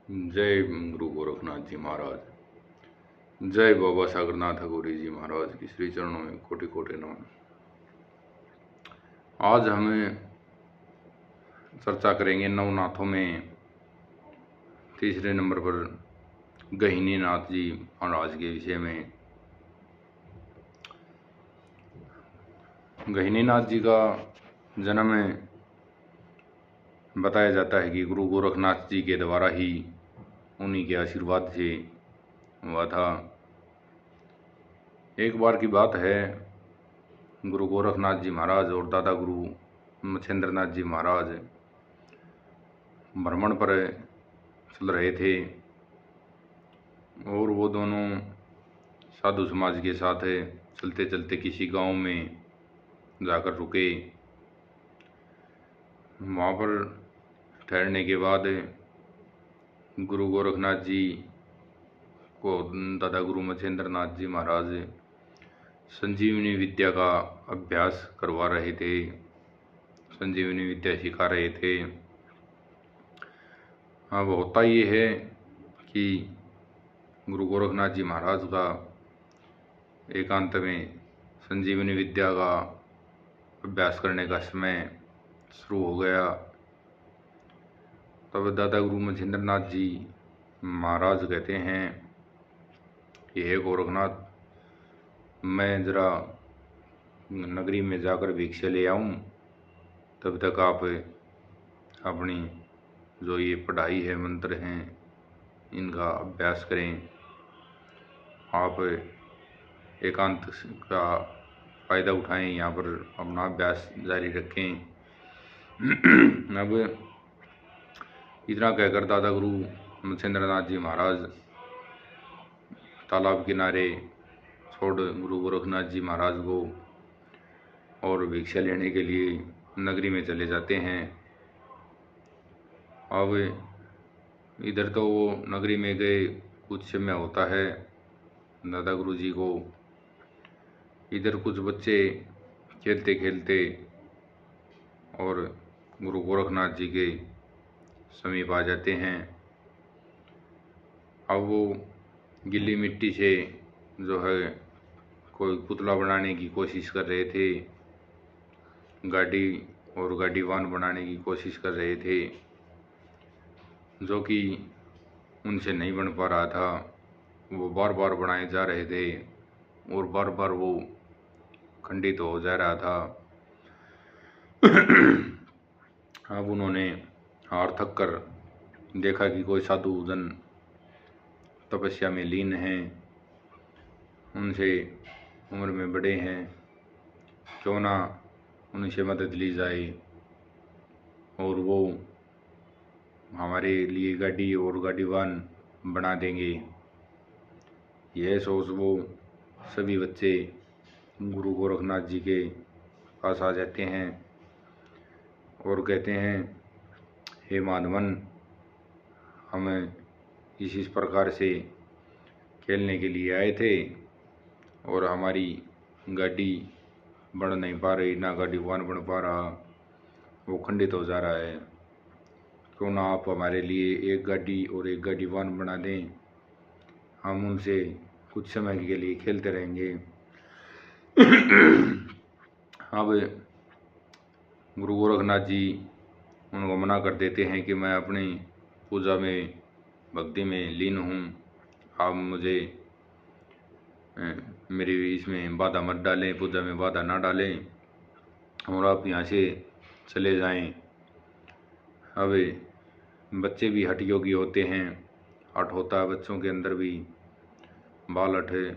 जय गुरु गोरखनाथ जी महाराज। जय बाबा सागरनाथ गौरी जी महाराज की श्री चरणों में कोटि कोटि नमन। आज हमें चर्चा करेंगे नवनाथों में तीसरे नंबर पर गहिनी नाथ जी महाराज के विषय में। गहिनी नाथ जी का जन्म बताया जाता है कि गुरु गोरखनाथ जी के द्वारा ही, उन्हीं के आशीर्वाद से हुआ था। एक बार की बात है, गुरु गोरखनाथ जी महाराज और दादा गुरु मच्छिंद्र नाथ जी महाराज भ्रमण पर चल रहे थे और वो दोनों साधु समाज के साथ चलते चलते किसी गांव में जाकर रुके। वहाँ पर ठहरने के बाद गुरु गोरखनाथ जी को दादा गुरु मच्छिंद्र नाथ जी महाराज संजीवनी विद्या का अभ्यास करवा रहे थे, संजीवनी विद्या सिखा रहे थे। अब होता ये है कि गुरु गोरखनाथ जी महाराज का एकांत में संजीवनी विद्या का अभ्यास करने का समय शुरू हो गया। तब दादा गुरु मच्छिंद्र नाथ जी महाराज कहते हैं कि हे गोरखनाथ, मैं जरा नगरी में जाकर भिक्षा ले आऊं, तब तक आप अपनी जो ये पढ़ाई है, मंत्र हैं, इनका अभ्यास करें। आप एकांत का फ़ायदा उठाएं, यहाँ पर अपना अभ्यास जारी रखें। अब इतना कहकर दादा गुरु मच्छिंद्र नाथ जी महाराज तालाब किनारे छोड़ गुरु गोरखनाथ जी महाराज को और भिक्षा लेने के लिए नगरी में चले जाते हैं। अब इधर तो वो नगरी में गए, कुछ समय होता है दादा गुरु जी को। इधर कुछ बच्चे खेलते खेलते और गुरु गोरखनाथ जी के समीप आ जाते हैं। अब वो गीली मिट्टी से जो है कोई पुतला बनाने की कोशिश कर रहे थे, गाड़ी और गाड़ीवान बनाने की कोशिश कर रहे थे, जो कि उनसे नहीं बन पा रहा था। वो बार बार बनाए जा रहे थे और बार बार वो खंडित हो जा रहा था। अब उन्होंने हार थक कर देखा कि कोई साधु जन तपस्या में लीन हैं, उनसे उम्र में बड़े हैं, क्यों ना उनसे मदद ली जाए और वो हमारे लिए गाड़ी और गाड़ीवान बना देंगे। यह सोच वो सभी बच्चे गुरु गोरखनाथ जी के पास आ जाते हैं और कहते हैं, हे माधवन, हमें इस प्रकार से खेलने के लिए आए थे और हमारी गाड़ी बढ़ नहीं पा रही, ना गाड़ीवान बन पा रहा, वो खंडित हो जा रहा है। क्यों ना आप हमारे लिए एक गाड़ी और एक गाड़ीवान बना दें, हम उनसे कुछ समय के लिए खेलते रहेंगे। अब गुरु गोरखनाथ जी उनको मना कर देते हैं कि मैं अपनी पूजा में, भक्ति में लीन हूँ, आप मुझे मेरी इसमें बाधा मत डालें, पूजा में बाधा ना डालें और आप यहाँ से चले जाएं। अब बच्चे भी हठ योगी होते हैं, हठ होता है बच्चों के अंदर भी, बाल हठ है।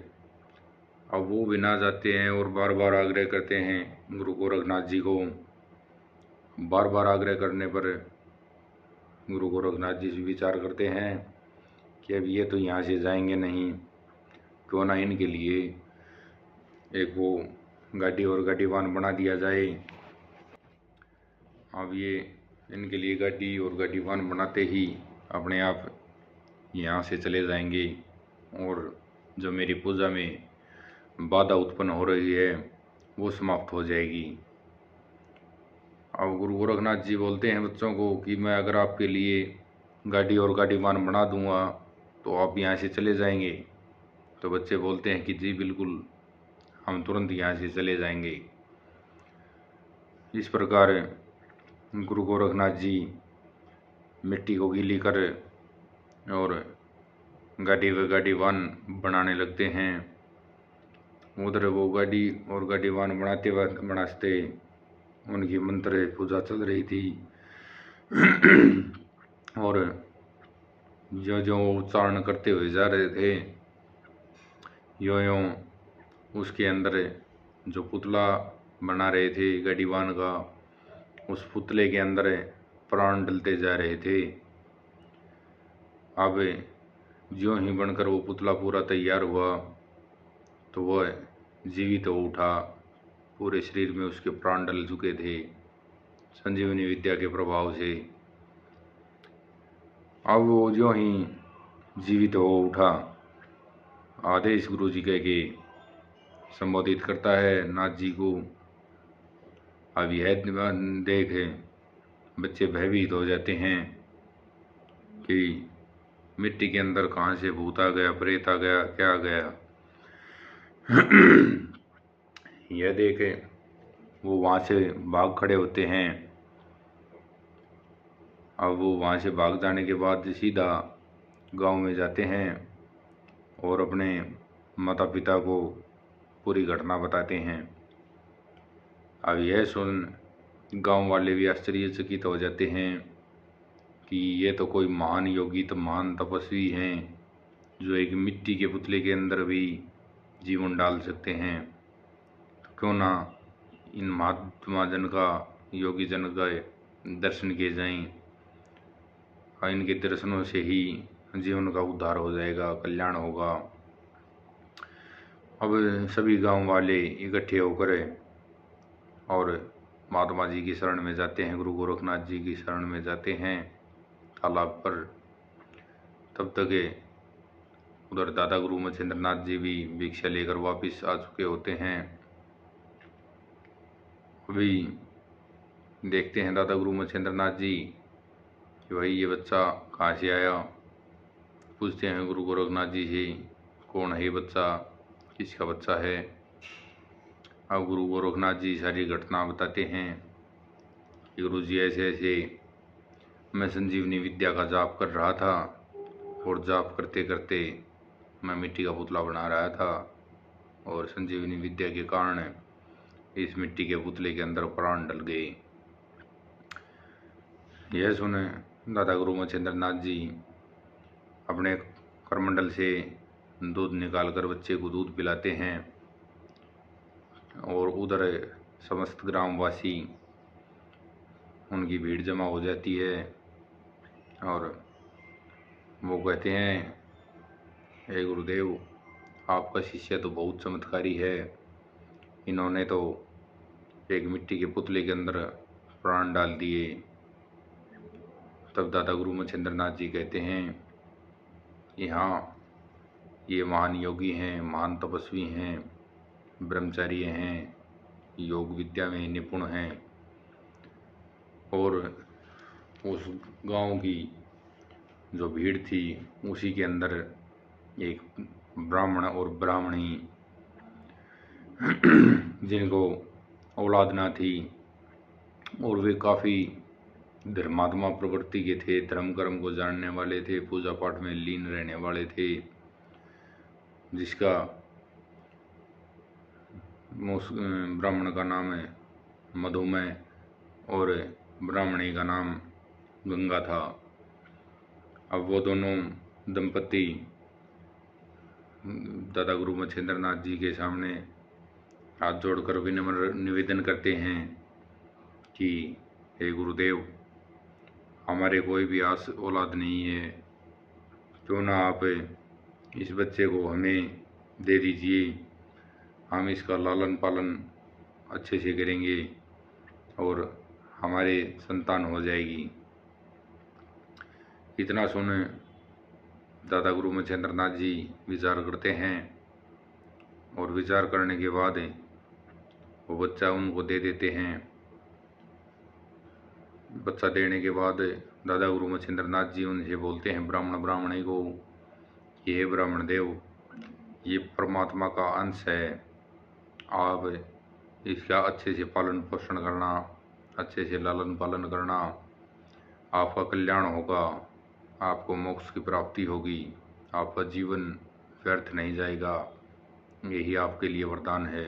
अब वो भी ना जाते हैं और बार बार आग्रह करते हैं गुरु गोरखनाथ जी को। बार बार आग्रह करने पर गुरु गोरखनाथ जी विचार करते हैं कि अब ये तो यहाँ से जाएंगे नहीं, क्यों ना इनके लिए एक वो गाड़ी और गाड़ीवान बना दिया जाए। अब ये इनके लिए गाड़ी और गाड़ीवान बनाते ही अपने आप यहाँ से चले जाएंगे और जो मेरी पूजा में बाधा उत्पन्न हो रही है वो समाप्त हो जाएगी। अब गुरु गोरखनाथ जी बोलते हैं बच्चों को कि मैं अगर आपके लिए गाड़ी और गाड़ीवान बना दूंगा तो आप यहाँ से चले जाएंगे। तो बच्चे बोलते हैं कि जी बिल्कुल, हम तुरंत यहाँ से चले जाएंगे। इस प्रकार गुरु गोरखनाथ जी मिट्टी को गीली कर और गाड़ी व गाड़ीवान बनाने लगते हैं। उधर वो गाड़ी और गाड़ीवान बनाते उनकी मंत्र पूजा चल रही थी। और जो जो उच्चारण करते हुए जा रहे थे, यों यों उसके अंदर जो पुतला बना रहे थे गाड़ीवान का, उस पुतले के अंदर प्राण डलते जा रहे थे। अब ज्यों ही बनकर वो पुतला पूरा तैयार हुआ तो वह जीवित हो उठा। पूरे शरीर में उसके प्राण डल चुके थे संजीवनी विद्या के प्रभाव से। अब वो ज्यों ही जीवित हो उठा, आदेश गुरु जी कह के संबोधित करता है नाथ जी को। अब यह देख बच्चे भयभीत हो जाते हैं कि मिट्टी के अंदर कहाँ से भूत आ गया, प्रेत आ गया, क्या आ गया। यह देखे वो वहाँ से भाग खड़े होते हैं। अब वो वहाँ से भाग जाने के बाद सीधा गांव में जाते हैं और अपने माता पिता को पूरी घटना बताते हैं। अब यह सुन गांव वाले भी आश्चर्यचकित हो जाते हैं कि ये तो कोई महान योगी, तो महान तपस्वी हैं जो एक मिट्टी के पुतले के अंदर भी जीवन डाल सकते हैं। तो क्यों ना इन महात्मा जन का, योगी जन का दर्शन किए जाएं, और इनके दर्शनों से ही जीवन का उद्धार हो जाएगा, कल्याण होगा। अब सभी गांव वाले इकट्ठे होकर और महात्मा जी की शरण में जाते हैं, गुरु गोरखनाथ जी की शरण में जाते हैं तालाब पर। तब तक उधर दादा गुरु मच्छिंद्र नाथ जी भी भिक्षा लेकर वापस आ चुके होते हैं। अभी देखते हैं दादा गुरु मच्छिंद्र नाथ जी कि भाई ये बच्चा कहाँ से आया। पूछते हैं गुरु गोरखनाथ जी से, कौन है ये बच्चा, किसका बच्चा है। अब गुरु गोरखनाथ जी सारी घटना बताते हैं कि गुरु जी ऐसे ऐसे मैं संजीवनी विद्या का जाप कर रहा था और जाप करते करते मैं मिट्टी का पुतला बना रहा था और संजीवनी विद्या के कारण इस मिट्टी के पुतले के अंदर प्राण डल गए। यह सुने दादा गुरु मच्छिंद्र नाथ जी अपने करमंडल से दूध निकालकर बच्चे को दूध पिलाते हैं और उधर समस्त ग्रामवासी, उनकी भीड़ जमा हो जाती है और वो कहते हैं, हे गुरुदेव, आपका शिष्य तो बहुत चमत्कारी है, इन्होंने तो एक मिट्टी के पुतले के अंदर प्राण डाल दिए। तब दादा गुरु मच्छिंद्र नाथ जी कहते हैं कि हाँ, ये महान योगी हैं, महान तपस्वी हैं, ब्रह्मचारी हैं, योग विद्या में निपुण हैं। और उस गांव की जो भीड़ थी उसी के अंदर एक ब्राह्मण और ब्राह्मणी जिनको औलाद ना थी और वे काफ़ी धर्मात्मा प्रवृत्ति के थे, धर्म कर्म को जानने वाले थे, पूजा पाठ में लीन रहने वाले थे, जिसका ब्राह्मण का नाम है मधुमेह और ब्राह्मणी का नाम गंगा था। अब वो दोनों दंपति दादा गुरु मच्छिंद्र नाथ जी के सामने हाथ जोड़कर विनम्र निवेदन करते हैं कि हे गुरुदेव, हमारे कोई भी औलाद नहीं है, क्यों ना आप इस बच्चे को हमें दे दीजिए, हम इसका लालन पालन अच्छे से करेंगे और हमारे संतान हो जाएगी। इतना सुन दादा गुरु मच्छिंद्र नाथ जी विचार करते हैं और विचार करने के बाद वो बच्चा उनको दे देते हैं। बच्चा देने के बाद दादा गुरु मच्छिंद्र नाथ जी उनसे बोलते हैं ब्राह्मणी को, ये ब्राह्मण देव, ये परमात्मा का अंश है, आप इसका अच्छे से पालन पोषण करना, अच्छे से लालन पालन करना, आपका कल्याण होगा, आपको मोक्ष की प्राप्ति होगी, आपका जीवन व्यर्थ नहीं जाएगा, यही आपके लिए वरदान है।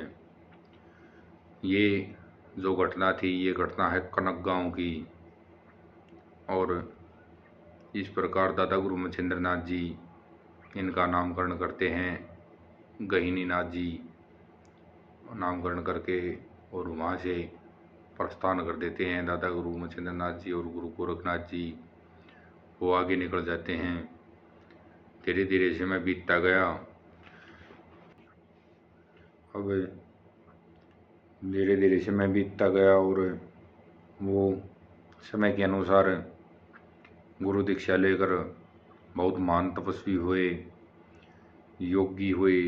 ये जो घटना थी, ये घटना है कनक गांव की, और इस प्रकार दादा गुरु मच्छिंद्र नाथ जी इनका नामकरण करते हैं, गहिनी नाथ जी नामकरण करके, और वहाँ से प्रस्थान कर देते हैं। दादा गुरु मच्छिंद्र नाथ जी और गुरु गोरखनाथ जी वो आगे निकल जाते हैं। धीरे धीरे समय बीतता गया। अब धीरे धीरे समय बीतता गया और वो समय के अनुसार गुरु दीक्षा लेकर बहुत महान तपस्वी हुए, योगी हुए,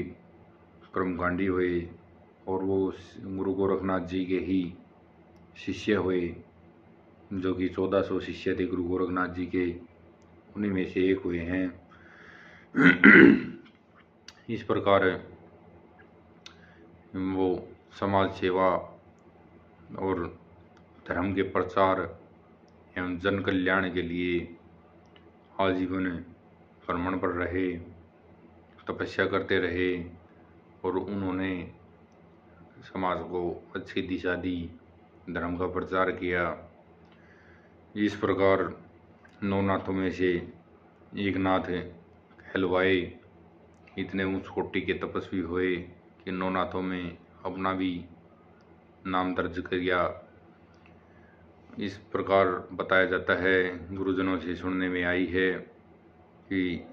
कर्मकांडी हुए, और वो गुरु गोरखनाथ जी के ही शिष्य हुए, जो कि 1400 शिष्य थे गुरु गोरखनाथ जी के, उन्हीं में से एक हुए हैं। इस प्रकार वो समाज सेवा और धर्म के प्रचार एवं जन कल्याण के लिए आजीवन भ्रमण पर रहे, तपस्या करते रहे, और उन्होंने समाज को अच्छी दिशा दी, धर्म का प्रचार किया। इस प्रकार 9 नाथों में से एक नाथ कहलवाए इतने उच्च कोटि के तपस्वी हुए कि 9 नाथों में अपना भी नाम दर्ज किया। इस प्रकार बताया जाता है, गुरुजनों से सुनने में आई है कि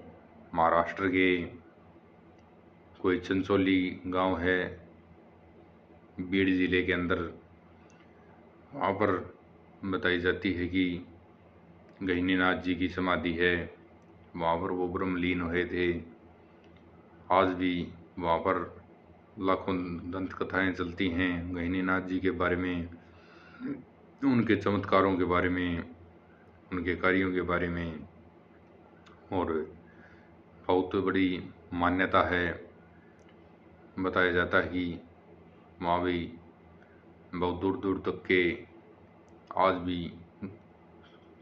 महाराष्ट्र के कोई चंचौली गांव है बीड़ जिले के अंदर, वहाँ पर बताई जाती है कि गहिनीनाथ जी की समाधि है, वहाँ पर वो ब्रह्मलीन हुए थे। आज भी वहाँ पर लाखों दंत कथाएँ चलती हैं गहिनीनाथ जी के बारे में, उनके चमत्कारों के बारे में, उनके कार्यों के बारे में, और बहुत बड़ी मान्यता है। बताया जाता है कि वहाँ भी बहुत दूर दूर तक के आज भी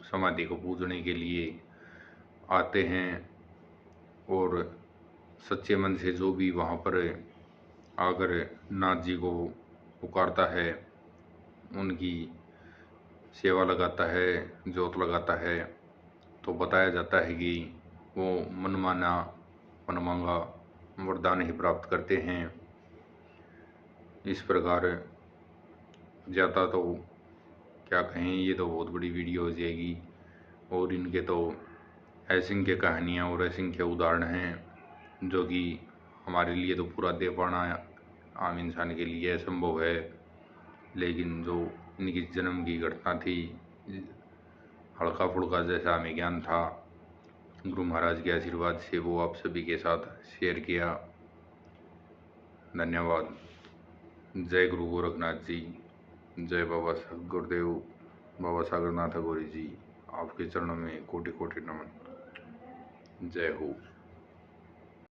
समाधि को पूजने के लिए आते हैं, और सच्चे मन से जो भी वहाँ पर आकर नाथ जी को पुकारता है, उनकी सेवा लगाता है, जोत लगाता है, तो बताया जाता है कि वो मनमाना मनमांगा वरदान ही प्राप्त करते हैं। इस प्रकार ज़्यादा तो क्या कहें, ये तो बहुत बड़ी वीडियो हो जाएगी, और इनके तो असंख्य कहानियाँ और असंख्य उदाहरण हैं जो कि हमारे लिए तो पूरा दे पाना आम इंसान के लिए असंभव है। लेकिन जो इनकी जन्म की घटना थी, हल्का फुल्का जैसा हमें ज्ञान था, गुरु महाराज के आशीर्वाद से वो आप सभी के साथ शेयर किया। धन्यवाद। जय गुरु गोरखनाथ जी, जय बाबा गुरुदेव बाबा सागरनाथ गौरी जी, आपके चरणों में कोटि कोटि नमन। जय हो।